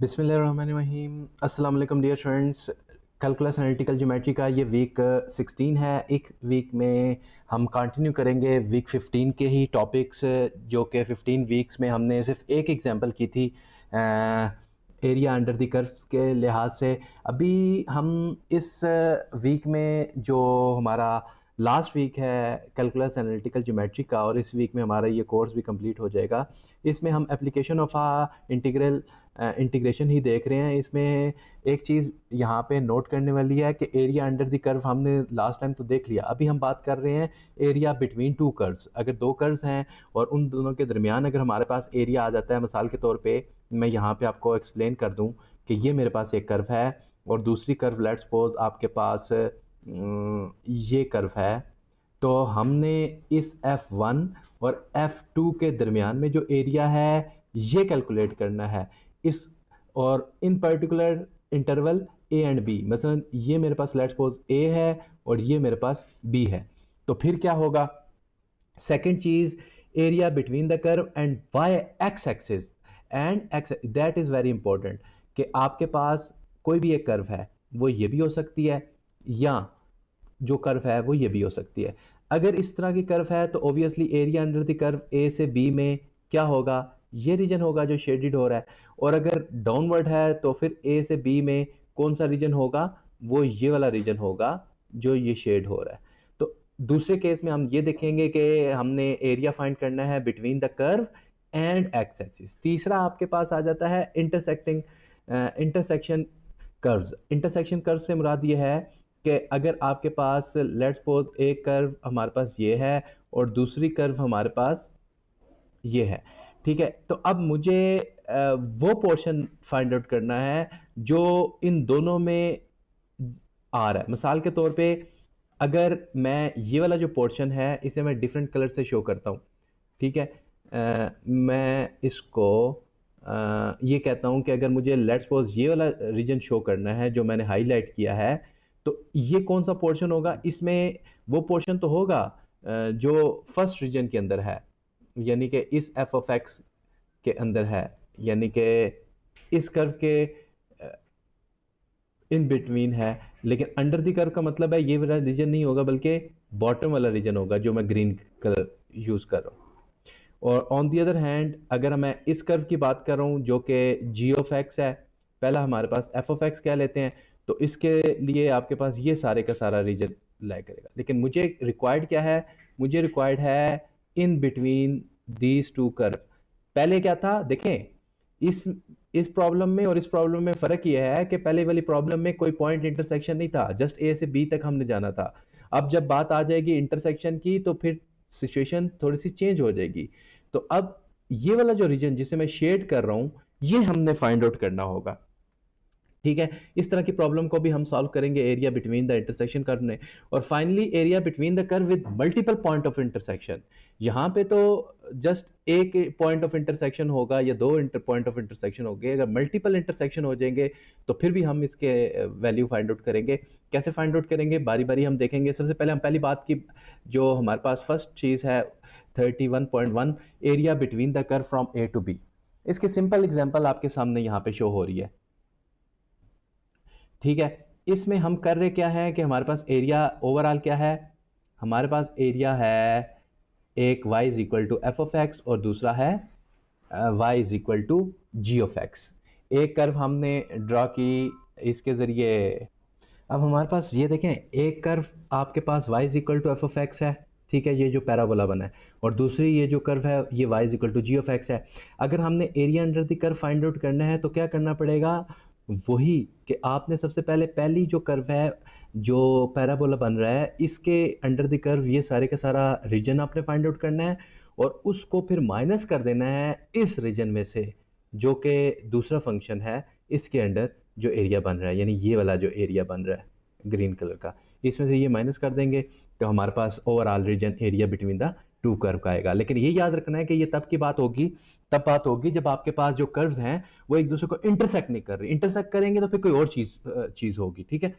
बिस्मिल्लाहिर्रहमानिर्रहीम। अस्सलाम वालेकुम dear students. Calculus analytical geometry का ये वीक 16 है। एक वीक में हम कंटिन्यू करेंगे वीक 15 के ही टॉपिक्स, जो कि 15 वीक्स में हमने सिर्फ एक एग्जांपल की थी एरिया अंडर द कर्व्स के लिहाज से। अभी हम इस वीक में जो हमारा लास्ट वीक है कैलकुलस एनालिटिकल ज्योमेट्री का, और इस वीक में हमारा ये कोर्स भी कंप्लीट हो जाएगा। इसमें हम एप्लीकेशन ऑफ इंटीग्रेशन ही देख रहे हैं। इसमें एक चीज़ यहाँ पे नोट करने वाली है कि एरिया अंडर द कर्व हमने लास्ट टाइम तो देख लिया। अभी हम बात कर रहे हैं एरिया बिटवीन टू कर्व्स। अगर दो कर्व्स हैं और उन दोनों के दरमियान अगर हमारे पास एरिया आ जाता है, मिसाल के तौर पे मैं यहाँ पे आपको एक्सप्लेन कर दूँ कि ये मेरे पास एक कर्व है और दूसरी कर्व लेट्स सपोज आपके पास ये कर्व है, तो हमने इस F1 और F2 के दरमियान में जो एरिया है ये कैलकुलेट करना है। इस और इन particular interval A and B, मसलन ये मेरे पास लेट्स सपोज ए है और ये मेरे पास बी है। तो फिर क्या होगा? सेकंड चीज, area between the curve and y x axis and x, that is very important कि आपके पास कोई भी एक कर्व है, वो ये भी हो सकती है या जो कर्व है वो ये भी हो सकती है। अगर इस तरह की कर्व है तो obviously area under the curve A से बी में क्या होगा? ये रीजन होगा जो शेडेड हो रहा है। और अगर डाउनवर्ड है तो फिर ए से बी में कौन सा रीजन होगा? वो ये वाला रीजन होगा जो ये शेड हो रहा है। तो दूसरे केस में हम ये देखेंगे कि हमने एरिया फाइंड करना है between the curve and x axis. तीसरा आपके पास आ जाता है इंटरसेक्शन कर्व्स। इंटरसेक्शन कर्व से मुराद ये है कि अगर आपके पास लेट्स सपोज एक कर्व हमारे पास ये है और दूसरी कर्व हमारे पास ये है, ठीक है। तो अब मुझे वो पोर्शन फाइंड आउट करना है जो इन दोनों में आ रहा है। मिसाल के तौर पे अगर मैं ये वाला जो पोर्शन है इसे मैं डिफरेंट कलर से शो करता हूँ, ठीक है। मैं इसको ये कहता हूँ कि अगर मुझे लेट्स सपोज ये वाला रीजन शो करना है जो मैंने हाईलाइट किया है, तो ये कौन सा पोर्शन होगा? इसमें वो पोर्शन तो होगा जो फर्स्ट रीजन के अंदर है, यानी कि इस एफ ऑफ एक्स के अंदर है, यानी कि इस कर्व के इन बिटवीन है। लेकिन अंडर द कर्व का मतलब है ये वाला रीजन नहीं होगा, बल्कि बॉटम वाला रीजन होगा जो मैं ग्रीन कलर यूज कर रहा हूँ। और ऑन दी अदर हैंड अगर मैं इस कर्व की बात कर रहा हूँ जो कि जी ऑफ एक्स है, पहला हमारे पास एफ ऑफ एक्स कह लेते हैं, तो इसके लिए आपके पास ये सारे का सारा रीजन लाई करेगा। लेकिन मुझे रिक्वायर्ड क्या है? मुझे रिक्वायर्ड है in between these two curve. पहले क्या था देखें, इस प्रॉब्लम में और इस प्रॉब्लम में फर्क यह है कि पहले वाली प्रॉब्लम में कोई पॉइंट इंटरसेक्शन नहीं था, जस्ट ए से बी तक हमने जाना था। अब जब बात आ जाएगी इंटरसेक्शन की तो फिर सिचुएशन थोड़ी सी चेंज हो जाएगी। तो अब ये वाला जो रीजन जिसे मैं शेड कर रहा हूं ये हमने फाइंड आउट करना होगा, ठीक है। इस तरह की प्रॉब्लम को भी हम सॉल्व करेंगे area between the intersection curve ने। और finally area between the curve with multiple point of intersection. यहाँ पे तो जस्ट एक पॉइंट ऑफ इंटरसेक्शन होगा या दो पॉइंट ऑफ इंटरसेक्शन होंगे। अगर मल्टीपल इंटरसेक्शन हो जाएंगे तो फिर भी हम इसके वैल्यू फाइंड आउट करेंगे। कैसे फाइंड आउट करेंगे बारी बारी हम देखेंगे। सबसे पहले हम पहली बात की, जो हमारे पास फर्स्ट चीज़ है 31.1, area between the curve from A to B. इसकी सिंपल एग्जांपल आपके सामने यहाँ पे शो हो रही है, ठीक है। इसमें हम कर रहे क्या है कि हमारे पास एरिया ओवरऑल क्या है? हमारे पास एरिया है एक y is equal to f of x और दूसरा है y is equal to g of x. एक कर्व हमने ड्रॉ की इसके ज़रिए। अब हमारे पास ये देखें, एक कर्व आपके पास y is equal to f of x है, ठीक है, ये जो पैराबोला बना है, और दूसरी ये जो कर्व है ये y is equal to g of x है। अगर हमने area under the curve find out करना है तो क्या करना पड़ेगा? वही कि आपने सबसे पहले पहली जो कर्व है जो पैराबोला बन रहा है इसके अंडर द कर्व ये सारे का सारा रीजन आपने फाइंड आउट करना है और उसको फिर माइनस कर देना है इस रीजन में से जो कि दूसरा फंक्शन है इसके अंडर जो एरिया बन रहा है, यानी ये वाला जो एरिया बन रहा है ग्रीन कलर का, इसमें से ये माइनस कर देंगे तो हमारे पास overall region area between the two curve का आएगा। लेकिन ये याद रखना है कि ये तब बात होगी जब आपके पास जो कर्व्स हैं वो एक दूसरे को इंटरसेक्ट नहीं कर रही। इंटरसेक्ट करेंगे तो फिर कोई और चीज होगी, ठीक है।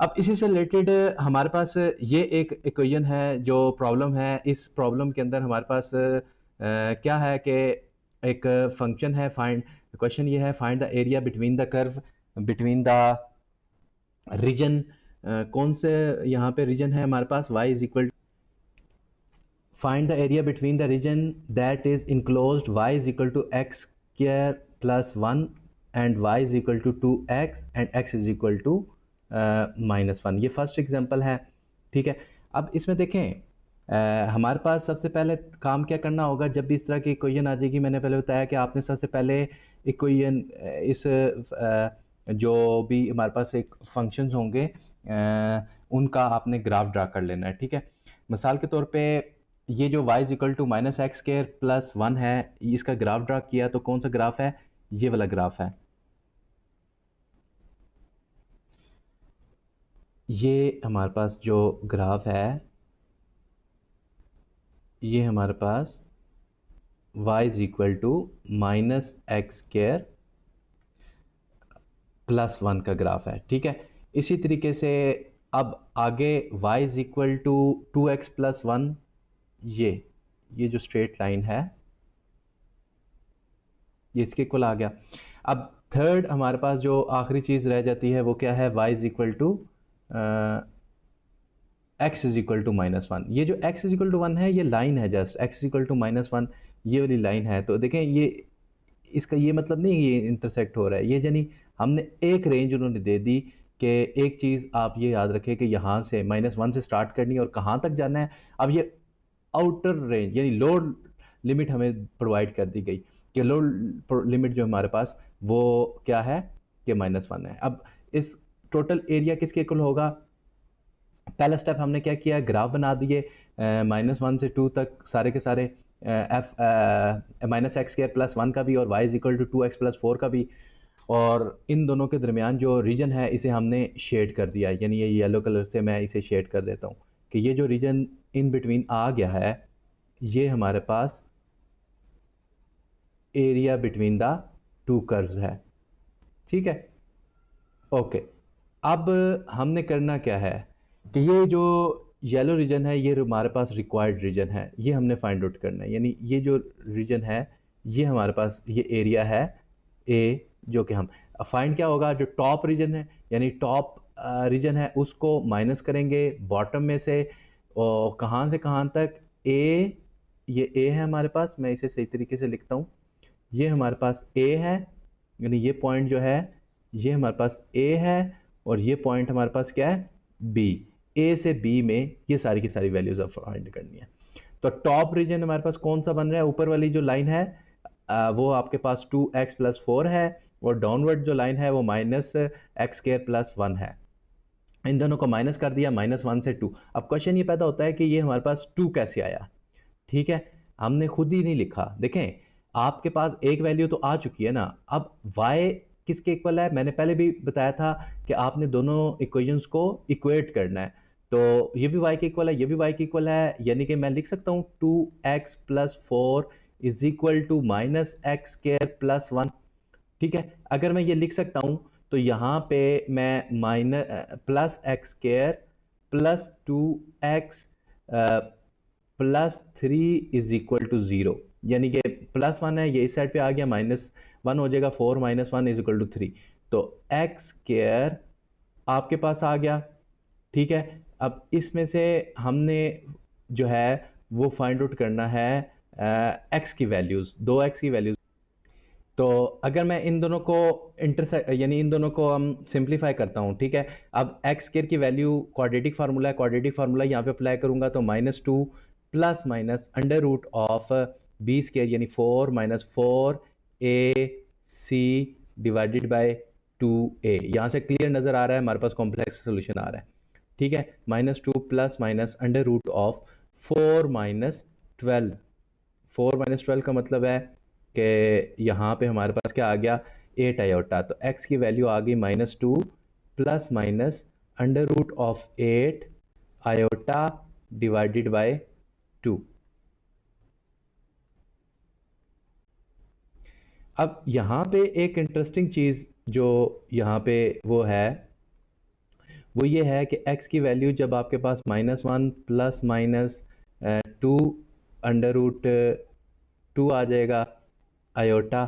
अब इसी से रिलेटेड हमारे पास ये एक इक्वेशन है जो प्रॉब्लम है। इस प्रॉब्लम के अंदर हमारे पास क्या है कि एक फंक्शन है फाइंड क्वेश्चन ये है find the area between the curve between the region, कौन से यहाँ पे रीजन है हमारे पास y is equal, find the area between the region that is enclosed y is equal to x square plus 1 and y is equal to 2x and x is equal to -1। ये first example है, ठीक है। अब इसमें देखें हमारे पास सबसे पहले काम क्या करना होगा जब भी इस तरह की इक्वेशन आ जाएगी। मैंने पहले बताया कि आपने सबसे पहले इक्वेशन इस जो भी हमारे पास एक फंक्शंस होंगे उनका आपने ग्राफ ड्रा कर लेना है, ठीक है। मिसाल के तौर पे ये जो y is equal to minus x square plus 1 है, इसका ग्राफ ड्रा किया तो कौन सा ग्राफ है, ये वाला ग्राफ है। ये हमारे पास जो ग्राफ है ये हमारे पास y is equal to minus x square plus 1 का ग्राफ है, ठीक है। इसी तरीके से अब आगे y is equal to 2x plus 1, ये जो स्ट्रेट लाइन है ये इसके इक्वल आ गया। अब थर्ड हमारे पास जो आखिरी चीज़ रह जाती है वो क्या है, y is equal to x is equal to -1। ये जो x इज इक्वल टू 1 है ये लाइन है, just x is equal to -1 ये वाली लाइन है। तो देखें ये इसका ये मतलब नहीं ये इंटरसेक्ट हो रहा है, ये यानी हमने एक रेंज उन्होंने दे दी कि एक चीज़ आप ये याद रखें कि यहाँ से -1 से स्टार्ट करनी है और कहाँ तक जाना है। अब ये आउटर रेंज यानी लोड लिमिट हमें प्रोवाइड कर दी गई कि लोड लिमिट जो हमारे पास वो क्या है कि -1 है। अब इस टोटल एरिया किसके इक्वल होगा, पहला स्टेप हमने क्या किया, ग्राफ बना दिए -1 से 2 तक सारे के सारे f minus x square plus 1 का भी और y is equal to 2x plus 4 का भी, और इन दोनों के दरमियान जो रीजन है इसे हमने शेड कर दिया, यानी ये येलो कलर से मैं इसे शेड कर देता हूँ कि ये जो रीजन इन बिटवीन आ गया है ये हमारे पास area between the two curves है, ठीक है। ओके, अब हमने करना क्या है कि ये जो येलो रीजन है ये हमारे पास रिक्वायर्ड रीजन है, ये हमने फाइंड आउट करना है। यानी ये जो रीजन है ये हमारे पास ये एरिया है ए, जो कि हम फाइंड क्या होगा, जो टॉप रीजन है यानी टॉप रीजन है उसको माइनस करेंगे बॉटम में से, और कहाँ से कहाँ तक, ए, ये ए है हमारे पास, मैं इसे सही तरीके से लिखता हूँ, ये हमारे पास ए है, यानी ये पॉइंट जो है ये हमारे पास ए है और ये पॉइंट हमारे पास क्या है बी। ए से बी में ये सारी की सारी वैल्यूज आप फाइंड करनी है। तो टॉप रीजन हमारे पास कौन सा बन रहा है, ऊपर वाली जो लाइन है वो आपके पास 2x प्लस 4 है और डाउनवर्ड जो लाइन है वो माइनस एक्स स्क्वायर प्लस 1 है। इन दोनों को माइनस कर दिया -1 से 2। अब क्वेश्चन ये पैदा होता है कि ये हमारे पास 2 कैसे आया, ठीक है, हमने खुद ही नहीं लिखा। देखें आपके पास एक वैल्यू तो आ चुकी है ना, अब y किसके इक्वल है, मैंने पहले भी बताया था कि आपने दोनों इक्वेशंस को इक्वेट करना है। तो ये भी y के इक्वल है, ये भी y के इक्वल है, यानी कि मैं लिख सकता हूँ 2x plus 4 is equal to minus x square plus 1, ठीक है। अगर मैं ये लिख सकता हूँ तो यहाँ पे मैं minus plus x square plus 2x plus 3 is equal to 0, यानी कि +1 है ये इस साइड पे आ गया, -1 हो जाएगा, 4 - 1 इज इक्वल टू 3, तो एक्स स्क्वायर आपके पास आ गया, ठीक है। अब इसमें से हमने जो है वो फाइंड आउट करना है एक्स की वैल्यूज़, 2x की वैल्यूज़। तो अगर मैं इन दोनों को इंटरसेक्ट यानी इन दोनों को हम सिंप्लीफाई करता हूँ, ठीक है। अब एक्स स्क्वायर की वैल्यू क्वाड्रेटिक फार्मूला है, क्वाड्रेटिक फार्मूला यहाँ पे अप्लाई करूँगा तो -2 plus minus under root of b square यानी 4 - 4 ए सी डिवाइडेड बाय 2a। यहाँ से क्लियर नज़र आ रहा है हमारे पास कॉम्प्लेक्स सोल्यूशन आ रहा है, ठीक है। -2 plus minus under root of 4 - 12, 4 - 12 का मतलब है कि यहाँ पे हमारे पास क्या आ गया 8 आयोटा, तो x की वैल्यू आ गई -2 plus minus under root of 8 iota divided by 2। अब यहाँ पे एक इंटरेस्टिंग चीज़ जो यहाँ पे वो है वो ये है कि x की वैल्यू जब आपके पास -1 प्लस माइनस 2 अंडर रूट 2 आ जाएगा आयोटा,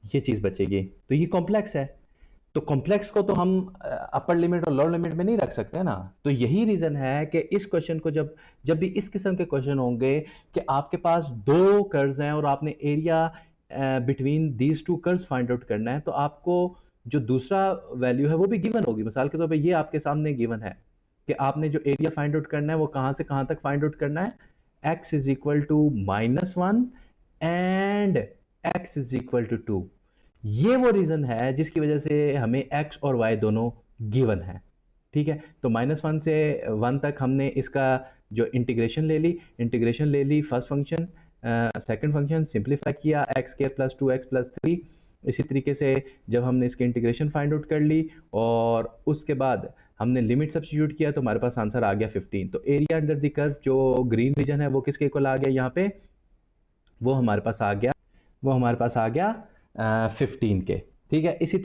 ये चीज़ बचेगी। तो ये कॉम्प्लेक्स है, तो कॉम्प्लेक्स को तो हम अपर लिमिट और लोअर लिमिट में नहीं रख सकते ना। तो यही रीज़न है कि इस क्वेश्चन को जब जब भी इस किस्म के क्वेश्चन होंगे कि आपके पास दो कर्व्स हैं और आपने area between these two curves find out करना है, तो आपको जो दूसरा वैल्यू है वो भी गिवन होगी। मिसाल के तौर पे ये आपके सामने गिवन है कि आपने जो एरिया फाइंड आउट करना है वो कहाँ से कहाँ तक फाइंड आउट करना है, x is equal to -1 and x is equal to 2। ये वो रीज़न है जिसकी वजह से हमें x और y दोनों गिवन है। ठीक है, तो -1 से 1 तक हमने इसका जो इंटीग्रेशन ले ली first function, second function simplify किया x square plus 2x plus 3। इसी तरीके से जब हमने इसकी इंटीग्रेशन फाइंड आउट कर ली और उसके बाद हमने लिमिट सब्स्टिट्यूट किया तो हमारे पास आंसर आ गया 15। तो एरिया अंडर द कर्व जो ग्रीन रीजन है वो किसके इक्वल आ गया यहाँ पे, वो हमारे पास आ गया 15 के। ठीक है, इसी